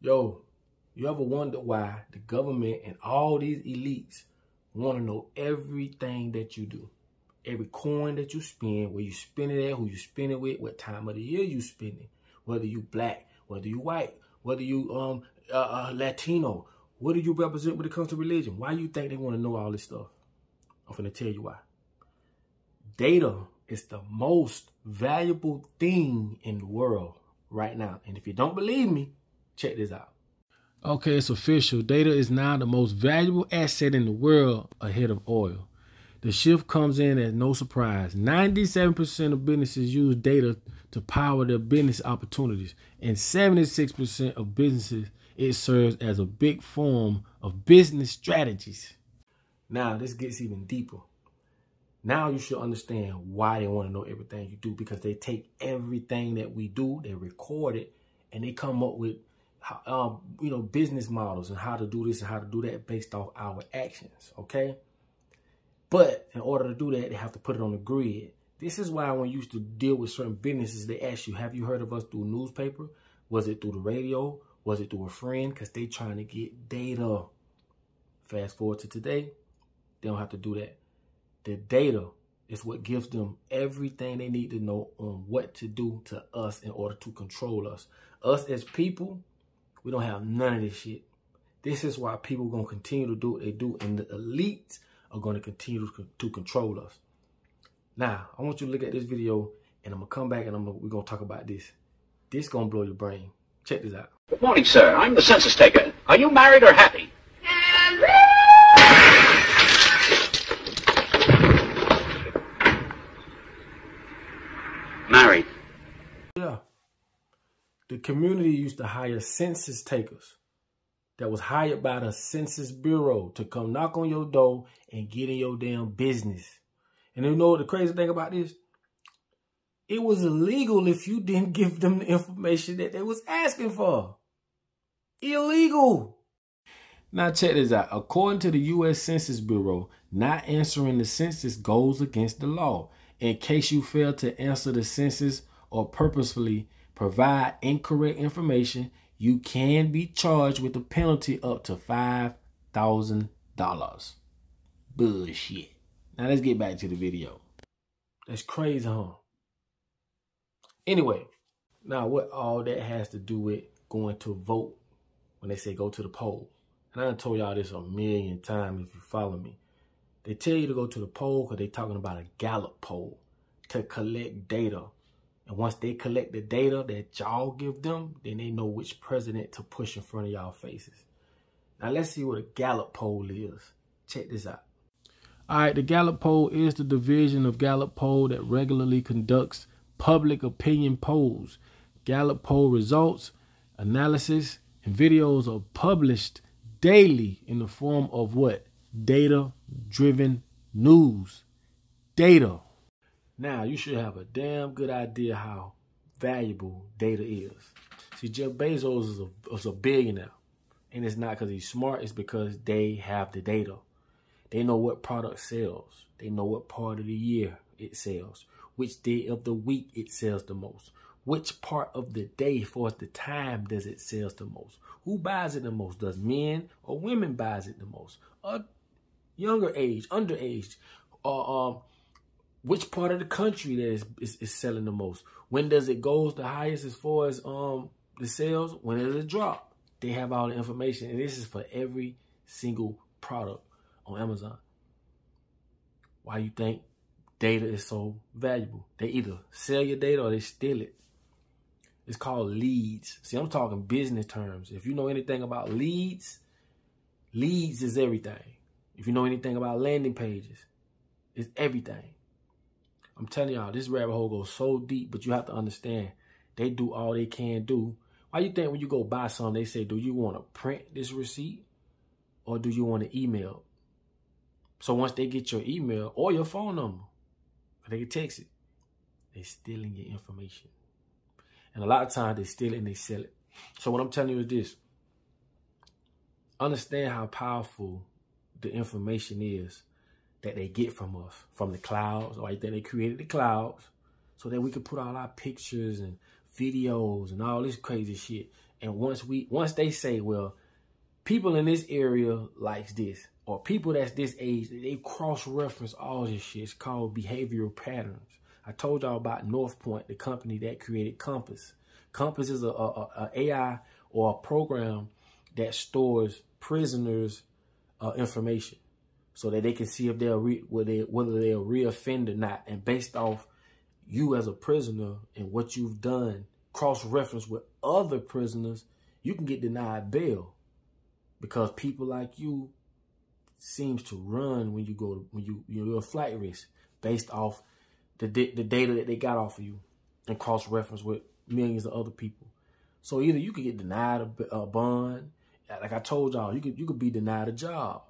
Yo, you ever wonder why the government and all these elites want to know everything that you do? Every coin that you spend, where you spend it at, who you spend it with, what time of the year you spend it, whether you black, whether you white, whether you Latino, what do you represent when it comes to religion? Why you think they want to know all this stuff? I'm finna tell you why. Data is the most valuable thing in the world right now. And if you don't believe me, check this out. Okay, it's official. Data is now the most valuable asset in the world ahead of oil. The shift comes in as no surprise. 97% of businesses use data to power their business opportunities. And 76% of businesses, it serves as a big form of business strategies. Now, this gets even deeper. Now you should understand why they want to know everything you do, because they take everything that we do, they record it, and they come up with business models and how to do this and how to do that based off our actions, okay? But in order to do that, they have to put it on the grid. This is why when you used to deal with certain businesses, they ask you, have you heard of us through a newspaper? Was it through the radio? Was it through a friend? Because they trying to get data. Fast forward to today, they don't have to do that. The data is what gives them everything they need to know on what to do to us in order to control us. Us as people, we don't have none of this shit. This is why people are going to continue to do what they do, and the elites are going to continue to control us. Now, I want you to look at this video, and I'm going to come back and we're going to talk about this. This is going to blow your brain. Check this out. Good morning, sir. I'm the census taker. Are you married or happy? Married. Yeah. The community used to hire census takers that was hired by the Census Bureau to come knock on your door and get in your damn business. And you know what the crazy thing about this? It was illegal if you didn't give them the information that they was asking for. Illegal. Now check this out. According to the U.S. Census Bureau, not answering the census goes against the law. In case you fail to answer the census or purposefully provide incorrect information, you can be charged with a penalty up to $5,000. Bullshit. Now let's get back to the video. That's crazy, huh? Anyway, now what all that has to do with going to vote when they say go to the poll. And I done told y'all this a million times if you follow me. They tell you to go to the poll because they're talking about a Gallup poll to collect data. And once they collect the data that y'all give them, then they know which president to push in front of y'all faces. Now let's see what a Gallup poll is. Check this out. All right, the Gallup poll is the division of Gallup poll that regularly conducts public opinion polls. Gallup poll results, analysis, and videos are published daily in the form of what? Data-driven news. Data. Now, you should have a damn good idea how valuable data is. See, Jeff Bezos is a billionaire. And it's not because he's smart. It's because they have the data. They know what product sells. They know what part of the year it sells. Which day of the week it sells the most. Which part of the day for the time does it sells the most. Who buys it the most? Does men or women buys it the most? Or younger age, underage, or which part of the country that is selling the most? When does it go the highest as far as the sales? When does it drop? They have all the information, and this is for every single product on Amazon. Why you think data is so valuable? They either sell your data or they steal it. It's called leads. See, I'm talking business terms. If you know anything about leads, leads is everything. If you know anything about landing pages, it's everything. I'm telling y'all, this rabbit hole goes so deep, but you have to understand, they do all they can do. Why you think when you go buy something, they say, do you want to print this receipt or do you want to email? So once they get your email or your phone number, they can text it, they're stealing your information. And a lot of times they steal it and they sell it. So what I'm telling you is this. Understand how powerful the information is that they get from us, from the clouds. Or I think they created the clouds so that we could put all our pictures and videos and all this crazy shit. And once they say, well, people in this area likes this, or people that's this age, they cross-reference all this shit. It's called behavioral patterns. I told y'all about North Point, the company that created Compass. Compass is a AI or a program that stores prisoners' information so that they can see if whether they're a reoffender or not. And based off you as a prisoner and what you've done, cross-reference with other prisoners, you can get denied bail because people like you seems to run when you're a flight risk based off the data that they got off of you and cross-reference with millions of other people. So either you could get denied a bond, like I told y'all, you could be denied a job.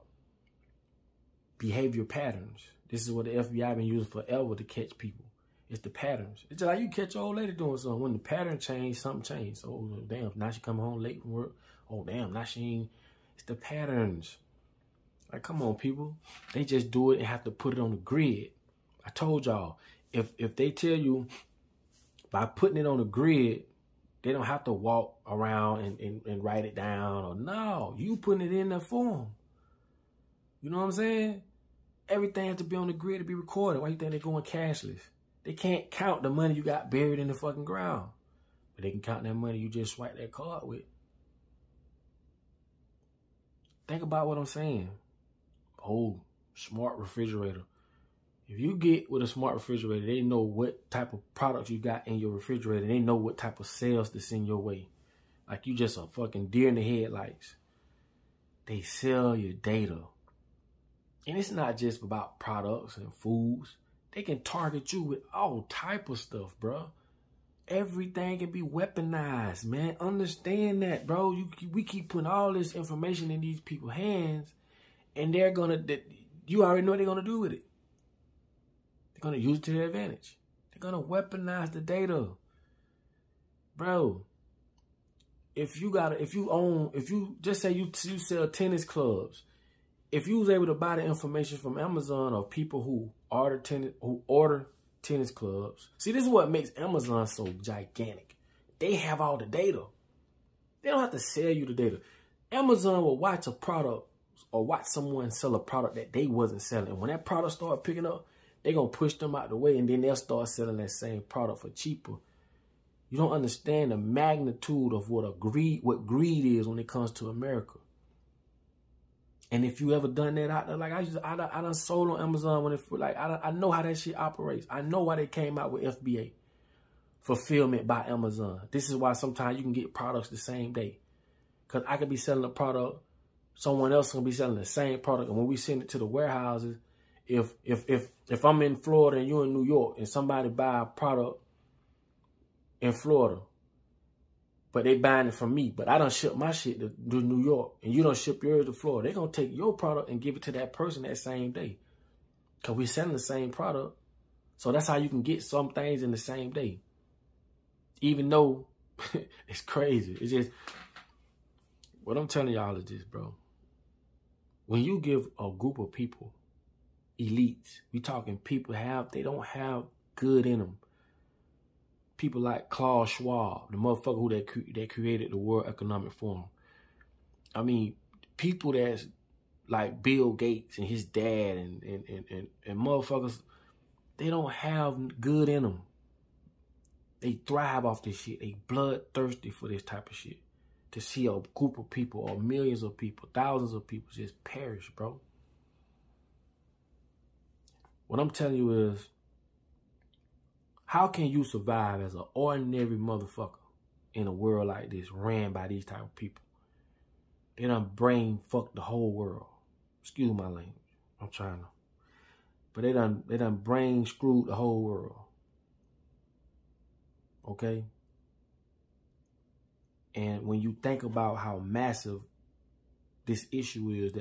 Behavior patterns. This is what the FBI been using forever to catch people. It's the patterns. It's just like you catch an old lady doing something. When the pattern changed, something changed. Oh, damn, now she coming home late from work. Oh, damn, now she ain't. It's the patterns. Like, come on, people. They just do it and have to put it on the grid. I told y'all, if they tell you by putting it on the grid, they don't have to walk around and write it down. Or no, you putting it in the form. You know what I'm saying? Everything has to be on the grid to be recorded. Why you think they're going cashless? They can't count the money you got buried in the fucking ground. But they can count that money you just swipe that card with. Think about what I'm saying. Oh, smart refrigerator. If you get with a smart refrigerator, they know what type of products you got in your refrigerator. They know what type of sales to send your way. Like you just a fucking deer in the headlights. They sell your data. And it's not just about products and foods. They can target you with all type of stuff, bro. Everything can be weaponized, man. Understand that, bro. We keep putting all this information in these people's hands, and they're gonna. You already know what they're gonna do with it. They're gonna use it to their advantage. They're gonna weaponize the data, bro. If you just say you sell tennis clubs, if you was able to buy the information from Amazon of people who order tennis clubs. See, this is what makes Amazon so gigantic. They have all the data. They don't have to sell you the data. Amazon will watch a product or watch someone sell a product that they wasn't selling. When that product start picking up, they're going to push them out the way, and then they'll start selling that same product for cheaper. You don't understand the magnitude of what greed is when it comes to America. And if you ever done that out there, like I done sold on Amazon when I know how that shit operates. I know why they came out with FBA, fulfillment by Amazon. This is why sometimes you can get products the same day. Cause I could be selling a product, someone else can be selling the same product, and when we send it to the warehouses, if I'm in Florida and you're in New York and somebody buy a product in Florida, but they buying it from me, but I done ship my shit to New York, and you don't ship yours to Florida. They're going to take your product and give it to that person that same day. Because we're selling the same product. So that's how you can get some things in the same day. Even though it's crazy. It's just, what I'm telling y'all is this, bro. When you give a group of people, elites, we talking people they don't have good in them. People like Klaus Schwab, the motherfucker that created the World Economic Forum. I mean, people that's like Bill Gates and his dad and motherfuckers, they don't have good in them. They thrive off this shit. They bloodthirsty for this type of shit. To see a group of people or millions of people, thousands of people just perish, bro. What I'm telling you is, how can you survive as an ordinary motherfucker in a world like this, ran by these type of people? They done brain fucked the whole world. Excuse my language. I'm trying to. But they done brain screwed the whole world. Okay? And when you think about how massive this issue is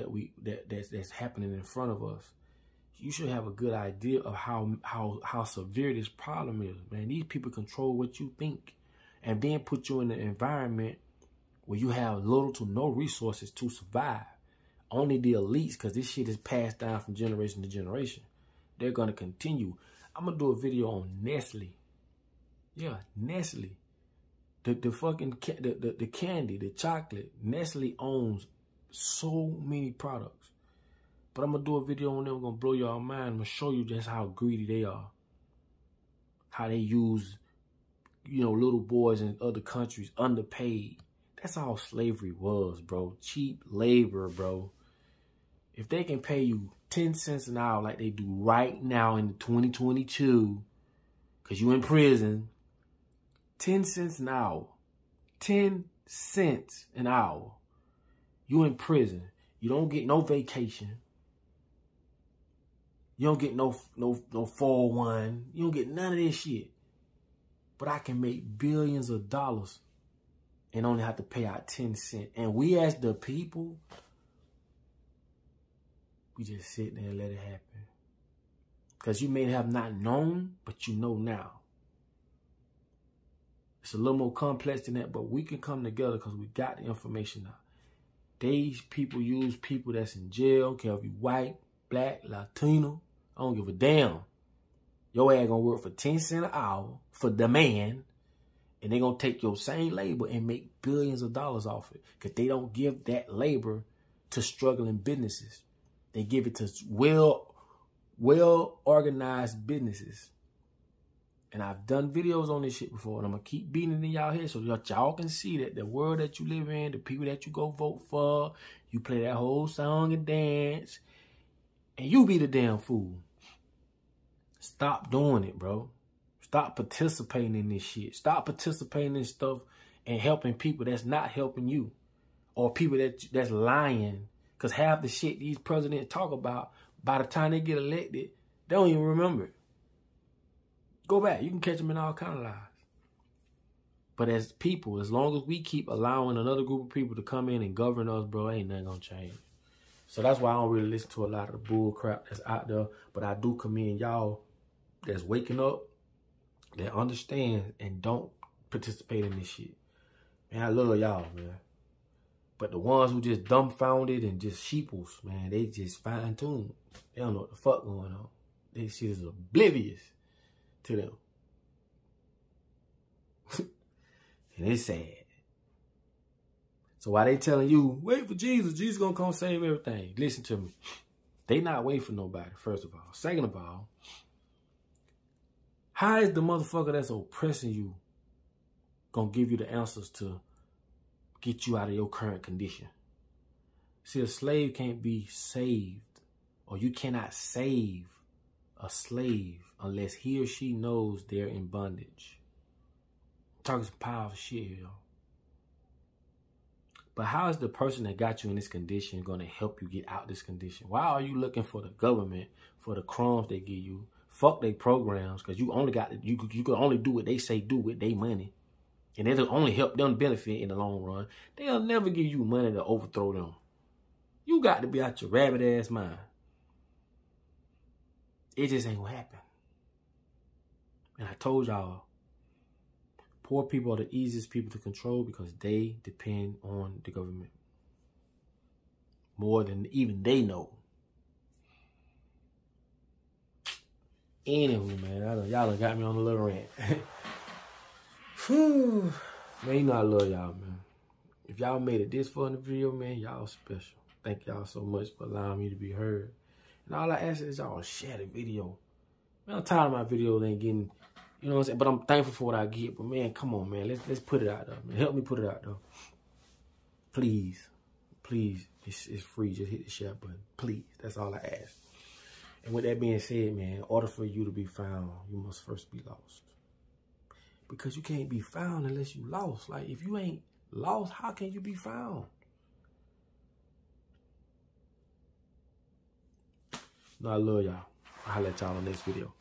that's happening in front of us, you should have a good idea of how severe this problem is, man. These people control what you think and then put you in an environment where you have little to no resources to survive. Only the elites, because this shit is passed down from generation to generation. They're going to continue. I'm going to do a video on Nestle. Yeah, Nestle. The fucking the candy, the chocolate. Nestle owns so many products. But I'm gonna do a video on them. I'm gonna blow y'all mind. I'm gonna show you just how greedy they are. How they use, you know, little boys in other countries underpaid. That's all slavery was, bro. Cheap labor, bro. If they can pay you 10 cents an hour like they do right now in 2022, because you in prison, 10 cents an hour. 10 cents an hour. You in prison. You don't get no vacation. You don't get no 401. You don't get none of this shit. But I can make billions of dollars and only have to pay out 10 cents. And we as the people, we just sit there and let it happen. Because you may have not known, but you know now. It's a little more complex than that, but we can come together because we got the information now. These people use people that's in jail. I don't care if you white, black, Latino. I don't give a damn. Your ass gonna work for 10 cents an hour for the man, and they gonna take your same labor and make billions of dollars off it. Because they don't give that labor to struggling businesses. They give it to well-organized businesses. And I've done videos on this shit before, and I'm going to keep beating it in y'all head so that y'all can see that the world that you live in, the people that you go vote for, you play that whole song and dance, and you be the damn fool. Stop doing it, bro. Stop participating in this shit. Stop participating in stuff and helping people that's not helping you. Or people that's lying. Because half the shit these presidents talk about, by the time they get elected, they don't even remember it. Go back. You can catch them in all kind of lies. But as people, as long as we keep allowing another group of people to come in and govern us, bro, ain't nothing gonna change. So that's why I don't really listen to a lot of the bull crap that's out there. But I do commend y'all that's waking up, that understand and don't participate in this shit. Man, I love y'all, man. But the ones who just dumbfounded and just sheeples, man, they just fine-tuned. They don't know what the fuck going on. This shit is oblivious to them. And it's sad. So while they telling you, wait for Jesus, Jesus gonna come save everything. Listen to me. They not waiting for nobody, first of all. Second of all, how is the motherfucker that's oppressing you gonna give you the answers to get you out of your current condition? See, a slave can't be saved, or you cannot save a slave unless he or she knows they're in bondage. I'm talking some powerful shit here. But how is the person that got you in this condition going to help you get out this condition? Why are you looking for the government, for the crumbs they give you? Fuck their programs, because you only got you can only do what they say do with their money. And it'll only help them benefit in the long run. They'll never give you money to overthrow them. You got to be out your rabbit ass mind. It just ain't gonna happen. And I told y'all, poor people are the easiest people to control because they depend on the government more than even they know. Anyway, man, y'all done got me on a little rant. Whew. Man, you know I love y'all, man. If y'all made it this far in the video, man, y'all special. Thank y'all so much for allowing me to be heard. And all I ask is y'all share the video. Man, I'm tired of my videos ain't getting, you know what I'm saying? But I'm thankful for what I get. But man, come on, man. Let's put it out there, man. Help me put it out there. Please. Please. It's free. Just hit the share button. Please. That's all I ask. And with that being said, man, in order for you to be found, you must first be lost. Because you can't be found unless you lost. Like, if you ain't lost, how can you be found? No, I love y'all. I'll let y'all on the next video.